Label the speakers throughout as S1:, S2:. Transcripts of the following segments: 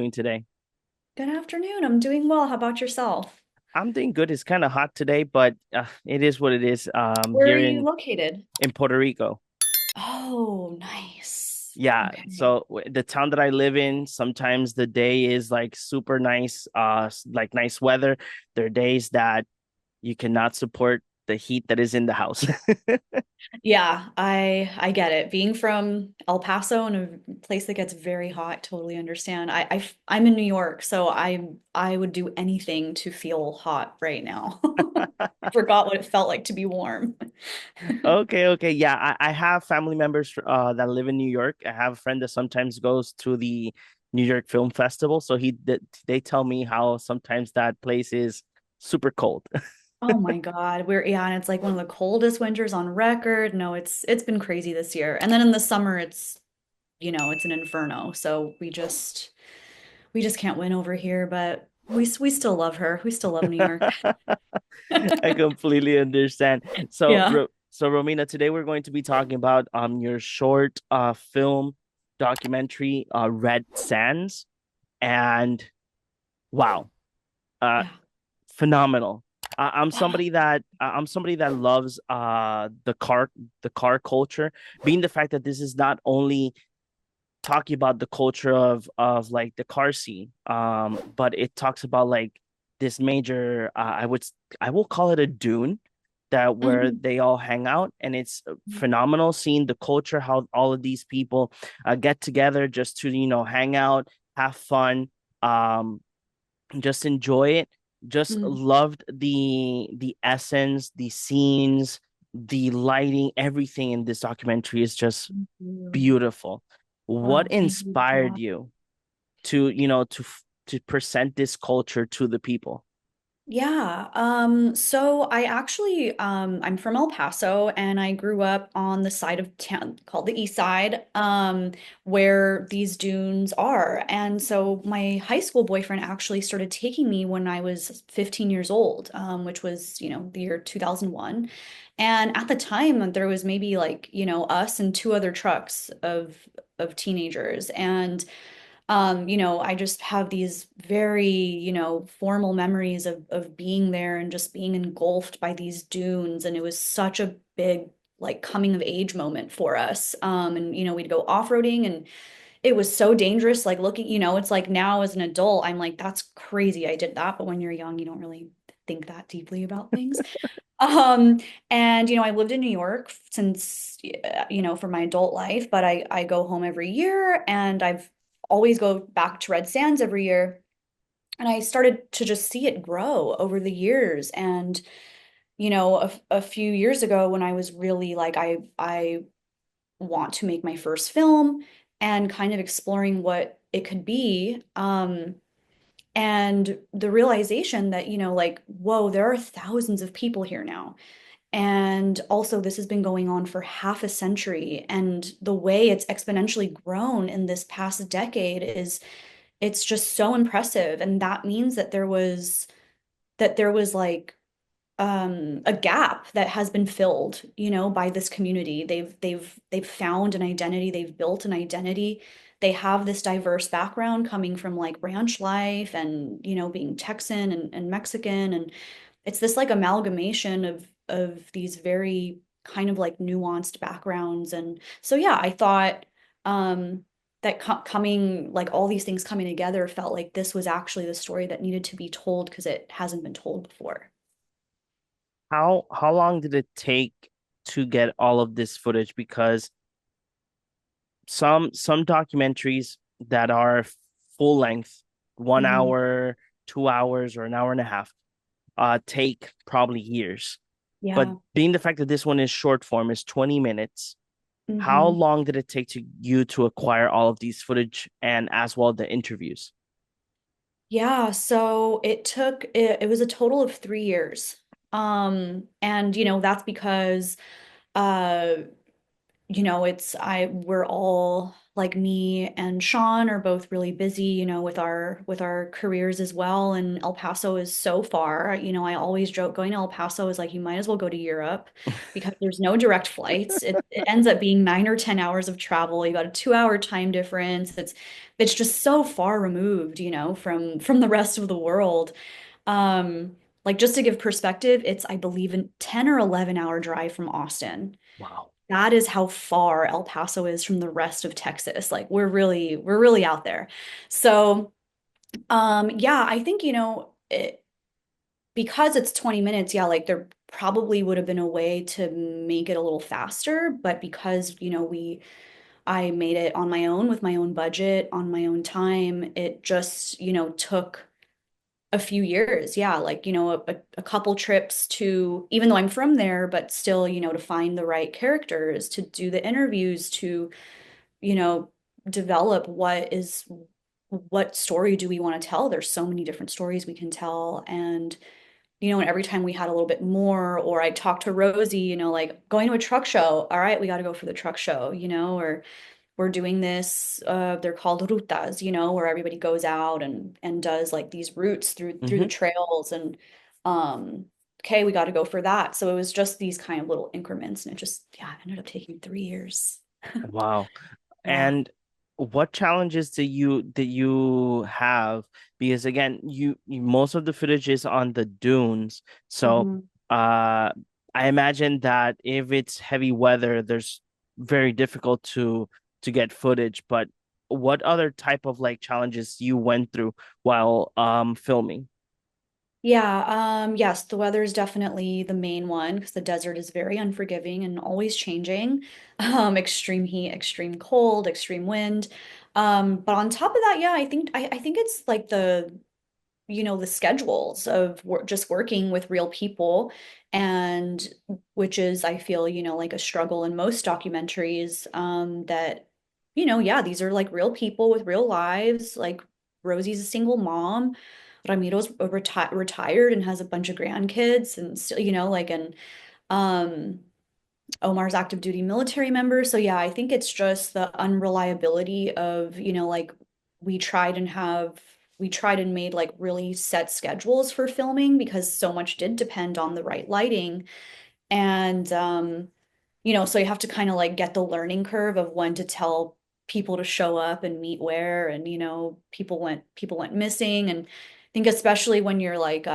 S1: doing today?
S2: Good afternoon. I'm doing well. How about yourself?
S1: I'm doing good. It's kind of hot today, but it is what it is.
S2: Where are
S1: Here
S2: you located?
S1: in Puerto Rico.
S2: Oh, nice.
S1: Yeah,
S2: Okay.
S1: so the town that I live in, sometimes the day is like super nice, like nice weather. There are days that you cannot support the heat that is in the house.
S2: Yeah, I get it. Being from El Paso in a place that gets very hot, totally understand. I'm in New York, so I would do anything to feel hot right now. I forgot what it felt like to be warm.
S1: Okay. Yeah, I have family members that live in New York. I have a friend that sometimes goes to the New York Film Festival, so they tell me how sometimes that place is super cold.
S2: Oh my God. And it's like one of the coldest winters on record. No, it's been crazy this year. And then in the summer it's an inferno. So we just can't win over here, but we still love her. We still love New York.
S1: I completely understand. So,
S2: Yeah.
S1: Romina, today we're going to be talking about your short film documentary, Red Sands, and wow, uh
S2: Yeah.
S1: phenomenal. I'm somebody that loves the car culture, being the fact that this is not only talking about the culture of like the car scene, but it talks about like this major I will call it a dune that where
S2: Mhm.
S1: they all hang out, and it's phenomenal seeing the culture, how all of these people get together just to hang out, have fun, um just enjoy it. Just
S2: Mhm.
S1: loved the essence, the scenes, the lighting, everything in this documentary is just
S2: Thank you.
S1: beautiful. What
S2: Oh, thank you so
S1: inspired
S2: much.
S1: you to to present this culture to the people?
S2: Yeah, so I'm from El Paso and I grew up on the side of town called the East Side, where these dunes are. And so my high school boyfriend actually started taking me when I was 15 years old, which was, the year 2001. And at the time, there was maybe like, us and two other trucks of teenagers. And I just have these very, formal memories of being there and just being engulfed by these dunes. And it was such a big, like, coming of age moment for us. And we'd go off-roading and it was so dangerous. Like looking, it's like now as an adult, I'm like, that's crazy. I did that. But when you're young, you don't really think that deeply about things. Um, and I lived in New York since for my adult life, but I go home every year and I've always go back to Red Sands every year. And I started to just see it grow over the years. And a few years ago when I was really like I want to make my first film and kind of exploring what it could be. And the realization that, like, whoa, there are thousands of people here now. And also, this has been going on for half a century. And the way it's exponentially grown in this past decade is it's just so impressive. And that means that there was like a gap that has been filled, by this community. They've found an identity, they've built an identity. They have this diverse background coming from like ranch life and, being Texan and Mexican. And it's this like amalgamation of these very kind of like nuanced backgrounds. And so yeah, I thought that coming like all these things coming together felt like this was actually the story that needed to be told because it hasn't been told before.
S1: How long did it take to get all of this footage? Because some documentaries that are full length, one
S2: Mhm.
S1: hour, 2 hours, or an hour and a half, take probably years. But
S2: Yeah.
S1: being the fact that this one is short form, is 20 minutes, how
S2: Hmm.
S1: long did it take to you to acquire all of these footage and as well the interviews?
S2: Yeah, so it was a total of 3 years. And that's because uh, it's I we're all like me and Sean are both really busy, with our careers as well. And El Paso is so far. I always joke going to El Paso is like you might as well go to Europe because there's no direct flights. It ends up being 9 or 10 hours of travel. You got a 2 hour time difference. It's just so far removed, from the rest of the world. Like just to give perspective, it's I believe a 10 or 11 hour drive from Austin.
S1: Wow.
S2: That is how far El Paso is from the rest of Texas. Like we're really out there. So, yeah, I think, because it's 20 minutes, yeah, like there probably would have been a way to make it a little faster, but because, I made it on my own with my own budget, on my own time, it just, took a few years. Yeah, like, a couple trips to, even though I'm from there, but still, to find the right characters, to do the interviews, to, you know, develop what story do we want to tell? There's so many different stories we can tell. And every time we had a little bit more, or I talked to Rosie, like going to a truck show. All right, we got to go for the truck show, or we're doing this, they're called rutas, where everybody goes out and does like these routes through the
S1: Hmm.
S2: trails. And um okay, we got to go for that. So it was just these kind of little increments, and it just, yeah, it ended up taking 3 years.
S1: Wow.
S2: Yeah.
S1: And what challenges do you have? Because again, most of the footage is on the dunes. So
S2: Mhm.
S1: uh I imagine that if it's heavy weather, there's very difficult to get footage. But what other type of like challenges you went through while filming?
S2: Yeah, yes, the weather is definitely the main one because the desert is very unforgiving and always changing. Extreme heat, extreme cold, extreme wind. But on top of that, yeah, I think it's like the schedules of just working with real people, and which is, I feel, like a struggle in most documentaries, that, yeah, these are like real people with real lives. Like Rosie's a single mom. Ramiro's retired and has a bunch of grandkids, and still, like, and um Omar's active duty military member. So yeah, I think it's just the unreliability of, like we tried and have we tried and made like really set schedules for filming because so much did depend on the right lighting. And so you have to kind of like get the learning curve of when to tell people to show up and meet where. And people went missing. And I think especially when you're like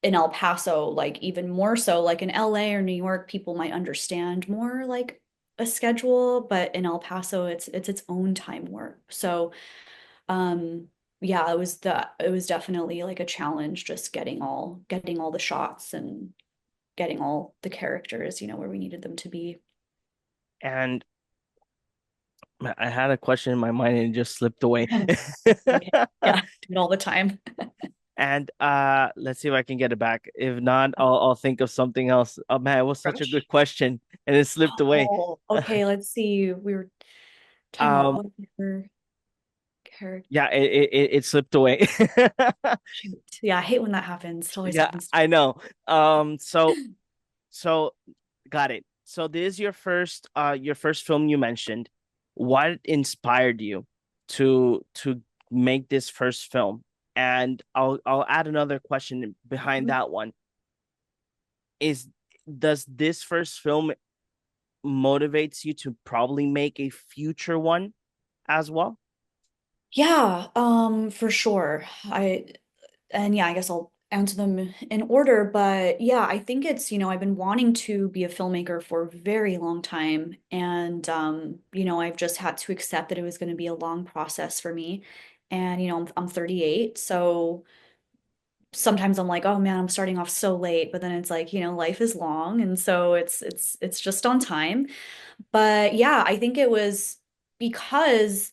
S2: in El Paso, like even more so, like in LA or New York, people might understand more like a schedule, but in El Paso, it's its own time warp. So, um, yeah, it was definitely like a challenge just getting all the shots and getting all the characters, where we needed them to be.
S1: And I had a question in my mind and it just slipped away.
S2: Okay. Yeah, do it all the time.
S1: And let's see if I can get it back. If not, I'll think of something else. Oh man, it was such a good
S2: Rush.
S1: question and it slipped away.
S2: Oh, okay, let's see. We were talking about
S1: Um,
S2: what other character.
S1: yeah, it slipped away.
S2: Shoot. Yeah, I hate when that happens. It always
S1: Yeah,
S2: happens to
S1: I know. So
S2: me.
S1: so got it. So this is your first film you mentioned. What inspired you to make this first film? And I'll add another question behind that one. Is Does this first film motivates you to probably make a future one as well?
S2: Yeah, for sure. Yeah, I guess I'll answer them in order, but yeah, I think it's, I've been wanting to be a filmmaker for a very long time. And, I've just had to accept that it was going to be a long process for me. And, I'm 38. So sometimes I'm like, oh man, I'm starting off so late, but then it's like, life is long. And so it's just on time. But yeah, I think it was because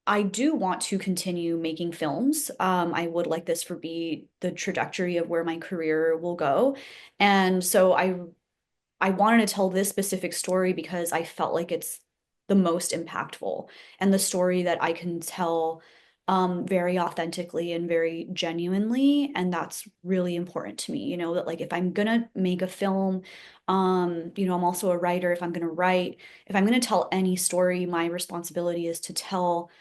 S2: I do want to continue making films. I would like this for be the trajectory of where my career will go. And so I wanted to tell this specific story because I felt like it's the most impactful and the story that I can tell, very authentically and very genuinely. And that's really important to me, that like if I'm gonna make a film, I'm also a writer. If I'm gonna write, if I'm gonna tell any story, my responsibility is to tell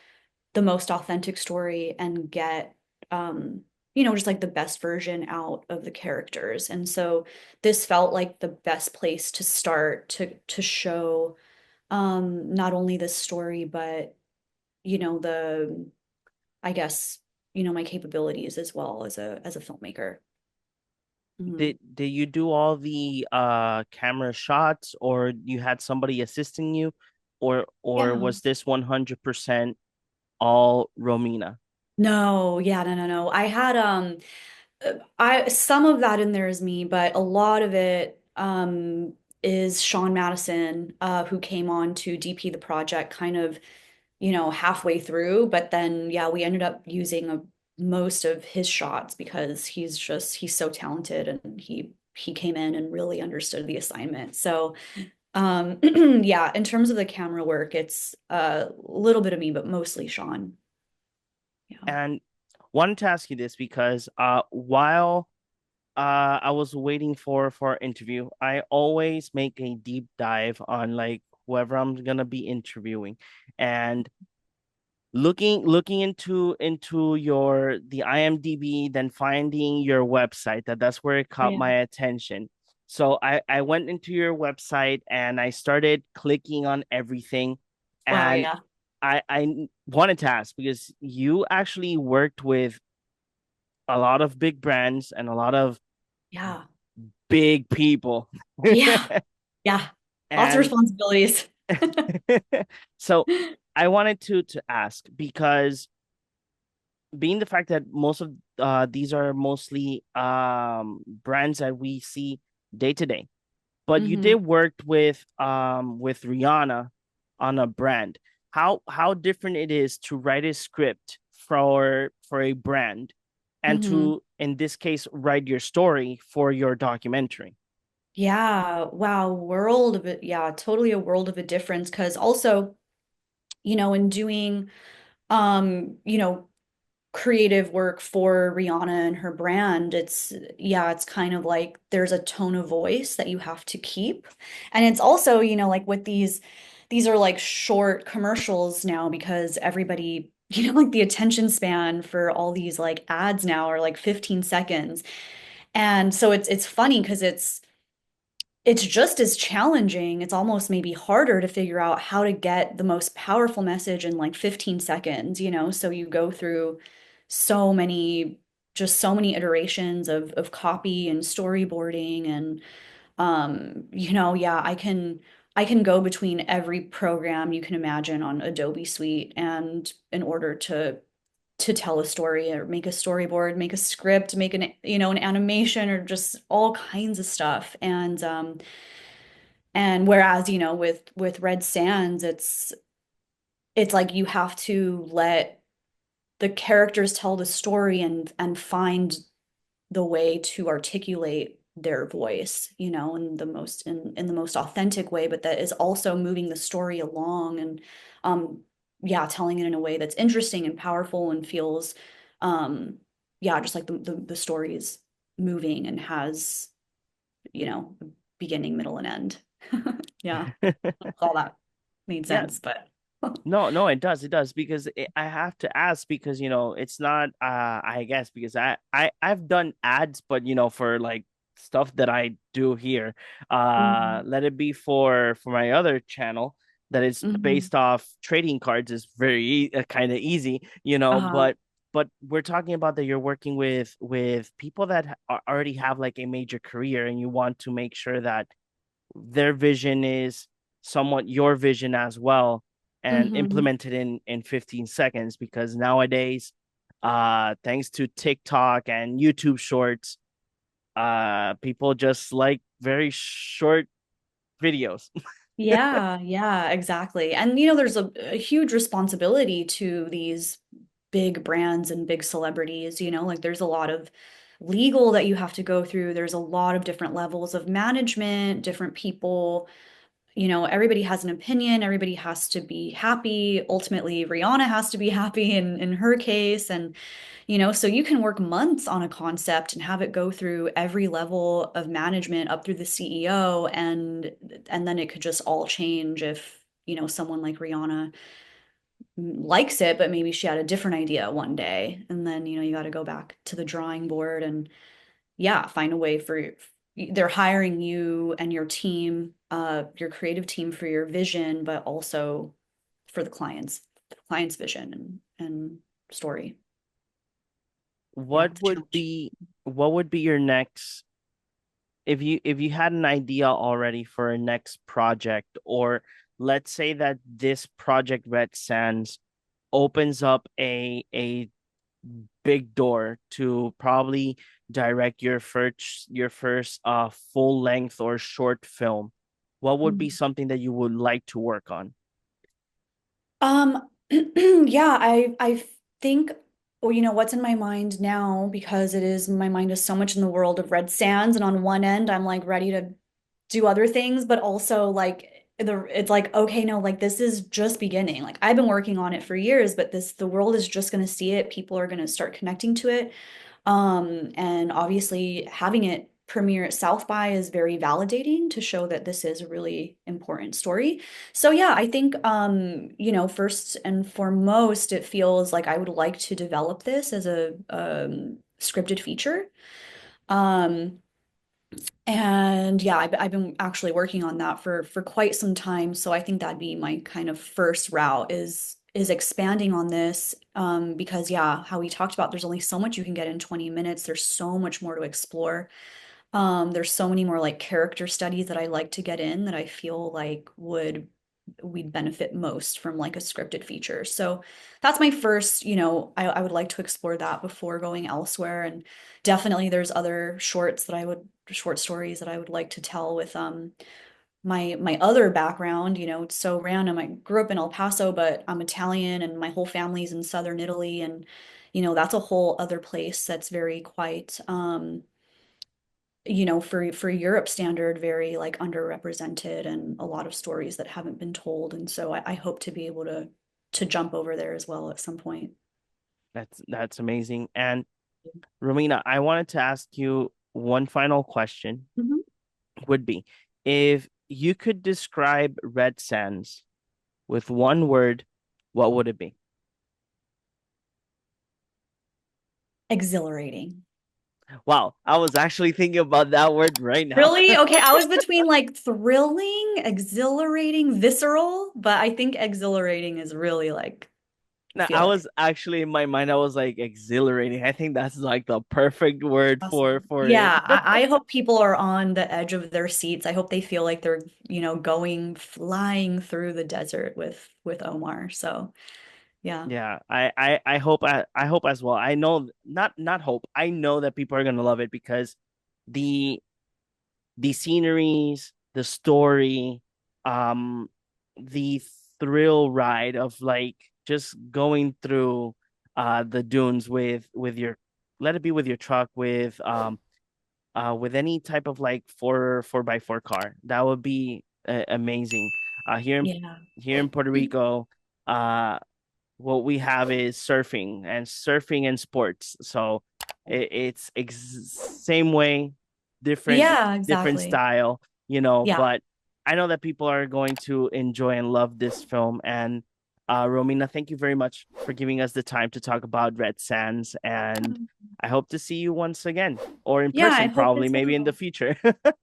S2: the most authentic story and get just like the best version out of the characters. And so this felt like the best place to start to show not only this story, but the I guess, my capabilities as well as a filmmaker. Mhm.
S1: Did you do all the camera shots, or you had somebody assisting you, or
S2: Yeah.
S1: was this 100% all Romina?
S2: No, yeah, no, no, no. I had I some of that in there is me, but a lot of it is Sean Madison, who came on to DP the project kind of, halfway through, but then yeah, we ended up using most of his shots because he's so talented and he came in and really understood the assignment. So yeah, in terms of the camera work, it's a little bit of me, but mostly Sean. Yeah.
S1: And wanted to ask you this because while I was waiting for an interview, I always make a deep dive on like whoever I'm gonna be interviewing, and looking into your the IMDb, then finding your website. That's where it
S2: Oh,
S1: caught
S2: yeah.
S1: my attention. So I went into your website and I started clicking on everything,
S2: Wow,
S1: and
S2: yeah.
S1: I wanted to ask because you actually worked with a lot of big brands and a lot of
S2: Yeah.
S1: big people.
S2: Yeah. Yeah. Lots of
S1: And
S2: responsibilities.
S1: so I wanted to ask because being the fact that most of these are mostly brands that we see day to day, but you did
S2: Hmm.
S1: work with Rihanna on a brand. How different it is to write a script for a brand and
S2: Hmm.
S1: to, in this case, write your story for your documentary.
S2: Yeah. Wow. World of it. Yeah. Totally a world of a difference. Because also, in doing, you know, creative work for Rihanna and her brand, it's kind of like there's a tone of voice that you have to keep. And it's also, like with these are like short commercials now because everybody, like the attention span for all these like ads now are like 15 seconds. And so it's funny because it's just as challenging. It's almost maybe harder to figure out how to get the most powerful message in like 15 seconds, So you go through so many, just so many iterations of copy and storyboarding and yeah, I can go between every program you can imagine on Adobe Suite and in order to tell a story or make a storyboard, make a script, make an animation or just all kinds of stuff. And whereas, with Red Sands, it's like you have to let the characters tell the story and find the way to articulate their voice, in the most authentic way, but that is also moving the story along and um yeah, telling it in a way that's interesting and powerful and feels um yeah, just like the story is moving and has, a beginning, middle, and end. Yeah. All that made
S1: Yeah,
S2: sense, but
S1: no, no, it does because I have to ask because it's not I guess because I've done ads, but for like stuff that I do here,
S2: Mhm.
S1: let it be for my other channel that is
S2: Mhm.
S1: based off trading cards is very kind of easy,
S2: Uh-huh.
S1: but we're talking about that you're working with people that already have like a major career, and you want to make sure that their vision is somewhat your vision as well, and
S2: Mhm.
S1: implement it in 15 seconds, because nowadays, thanks to TikTok and YouTube shorts, people just like very short videos.
S2: Yeah, yeah, exactly. And there's a huge responsibility to these big brands and big celebrities, like there's a lot of legal that you have to go through. There's a lot of different levels of management, different people, everybody has an opinion, everybody has to be happy. Ultimately, Rihanna has to be happy in her case. And, so you can work months on a concept and have it go through every level of management up through the CEO, and then it could just all change if, someone like Rihanna likes it, but maybe she had a different idea one day. And then, you got to go back to the drawing board and yeah, find a way for they're hiring you and your creative team for your vision, but also for the client's vision and story. Yeah,
S1: What
S2: it's a
S1: would
S2: challenge.
S1: be what would be your next, if you had an idea already for a next project, or let's say that this project Red Sands opens up a big door to probably direct your first full length or short film, what would be
S2: Mhm.
S1: something that you would like to work on?
S2: Yeah, I think, well, what's in my mind now, because my mind is so much in the world of Red Sands, and on one end, I'm like ready to do other things, but also like it's like, okay, no, like this is just beginning. Like I've been working on it for years, but the world is just going to see it. People are going to start connecting to it. And obviously having it premiere at South by is very validating to show that this is a really important story. So yeah, I think first and foremost, it feels like I would like to develop this as a scripted feature. Um, and yeah, I've been actually working on that for quite some time. So I think that'd be my kind of first route is expanding on this. Because yeah, how we talked about, there's only so much you can get in 20 minutes. There's so much more to explore. There's so many more like character studies that I like to get in that I feel like we'd benefit most from like a scripted feature. So that's my first, I would like to explore that before going elsewhere. And definitely there's other short stories that I would like to tell with my other background. It's so random. I grew up in El Paso, but I'm Italian and my whole family's in southern Italy, and that's a whole other place that's very quite for Europe standard, very like underrepresented, and a lot of stories that haven't been told. And so I hope to be able to jump over there as well at some point.
S1: That's amazing. And Romina, I wanted to ask you one final question,
S2: Mhm.
S1: would be, if you could describe Red Sands with one word, what would it be?
S2: Exhilarating.
S1: Wow, I was actually thinking about that word right now.
S2: Really? Okay, I was between like thrilling, exhilarating, visceral, but I think exhilarating is really like
S1: Now,
S2: feel
S1: I
S2: it.
S1: was actually in my mind, I was like exhilarating. I think that's like the perfect word for
S2: Awesome.
S1: it.
S2: Yeah, I hope people are on the edge of their seats. I hope they feel like they're, going flying through the desert with Omar. So, yeah.
S1: Yeah, I hope as well. I know, not hope. I know that people are gonna love it because the the sceneries, the story, um, the thrill ride of like just going through the dunes with your, let it be with your truck, with any type of like four by four car. That would be amazing.
S2: Yeah.
S1: Here in Puerto Rico, uh what we have is surfing and sports. So same way, different
S2: Yeah,
S1: different
S2: exactly.
S1: style,
S2: Yeah.
S1: but I know that people are going to enjoy and love this film. And Romina, thank you very much for giving us the time to talk about Red Sands, and I hope to see you once again, or in
S2: Yeah, I
S1: person,
S2: hope
S1: probably
S2: as
S1: maybe in the
S2: well.
S1: future.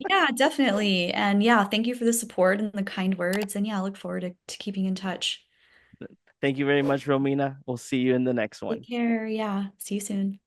S2: Yeah, definitely. And yeah, thank you for the support and the kind words. And yeah, I look forward to keeping in touch.
S1: Thank you very much, Romina. We'll see you in the next
S2: Take
S1: one.
S2: care. Yeah. See you soon.